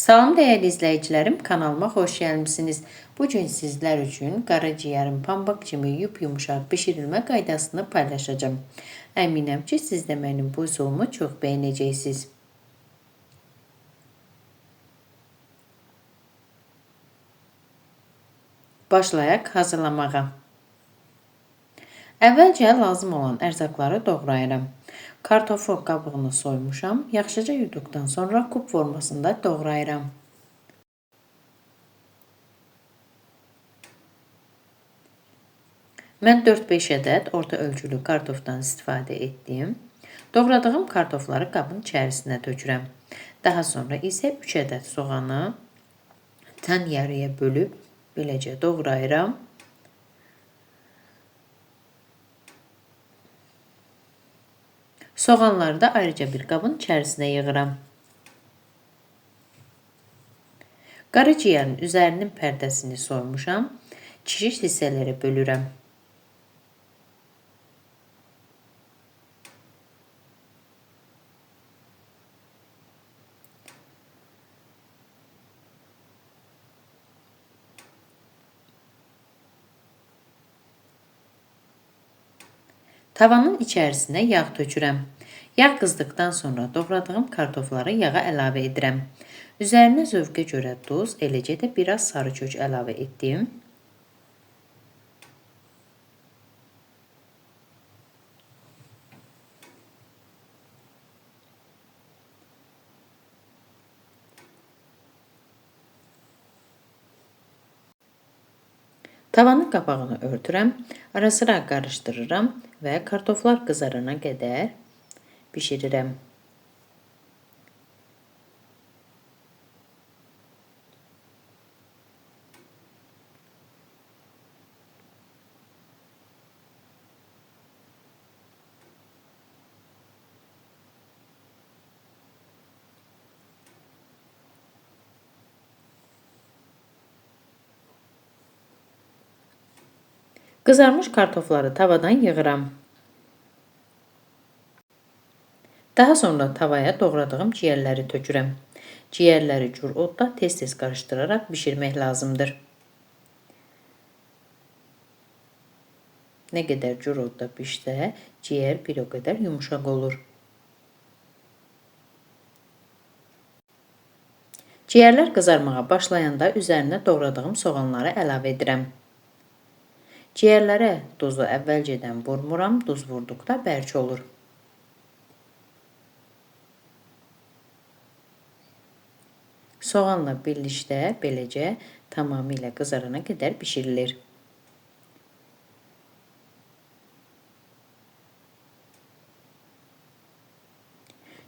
Salam değerli izləyicilərim, kanalıma xoş gəlmisiniz. Bugün sizlər üçün qaraciyərin pambıq kimi yumuşaq bişirilmə qaydasını paylaşacağım. Əminəm ki, siz də mənim bu üsulumu çox bəyənəcəksiniz. Başlayaq hazırlamağa. Əvvəlcə lazım olan ərzaqları doğrayıram. Kartofu qabığını soymuşam. Yaxşıca yuduqdan sonra kub formasında doğrayıram. Mən 4-5 ədəd orta ölçülü kartofdan istifadə etdim. Doğradığım kartofları qabın içərisinə tökürəm. Daha sonra isə 3 ədəd soğanı tən yarıya bölüb beləcə doğrayıram. Soğanları da ayrıca bir qabın içərisinə yığıram. Qaraciyərin üzərinin pərdəsini soymuşam. Şiş hissələrə bölürəm. Tavanın içərisinə yağ tökürəm. Yağ qızdıqdan sonra doğradığım kartofları yağa əlavə edirəm. Üzərinə zövqə görə duz, eləcə də biraz sarı kök əlavə etdim. Tavanın qapağını örtürəm, ara sıra qarışdırıram və kartoflar qızarana qədər bişirirəm. Qızarmış kartofları tavadan yığıram. Daha sonra tavaya doğradığım ciyərləri tökürəm. Ciyərləri cür odda tez-tez qarışdıraraq bişirmək lazımdır. Nə qədər cür odda bişsə, ciyər bir o qədər yumuşaq olur. Ciyərlər qızarmağa başlayanda üzərinə doğradığım soğanları əlavə edirəm. Ciyərlərə duzu əvvəlcədən vurmuram, duz vurduqda bərk olur. Soğanla birlikdə beləcə tamamilə qızarana qədər bişirilir.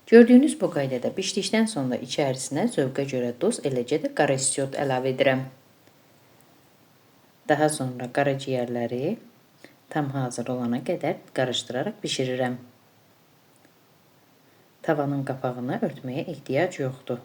Gördüyünüz bu qaydada bişdikdən sonra içərisinə zövqə görə duz, eləcə də qara istiot əlavə edirəm. Daha sonra qaraciyərləri tam hazır olana qədər qarışdıraraq bişirirəm. Tavanın qapağını örtməyə ehtiyac yoxdur.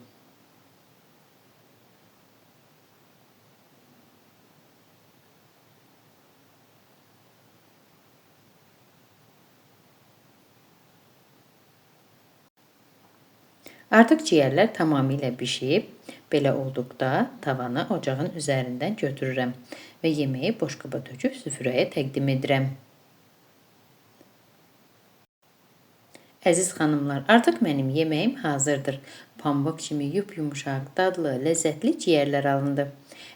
Artıq ciyərlər tamamilə bişib, belə olduqda tavanı ocağın üzərindən götürürəm və yeməyi boşqaba töküb süfrəyə təqdim edirəm. Əziz xanımlar, artıq mənim yeməyim hazırdır. Pambıq kimi yumuşaq, dadlı, ləzzətli ciyərlər alındı.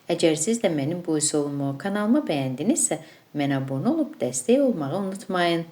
Əgər siz də mənim bu üsulumu, kanalıma bəyəndinizsə, mənə abunə olub dəstək olmağı unutmayın.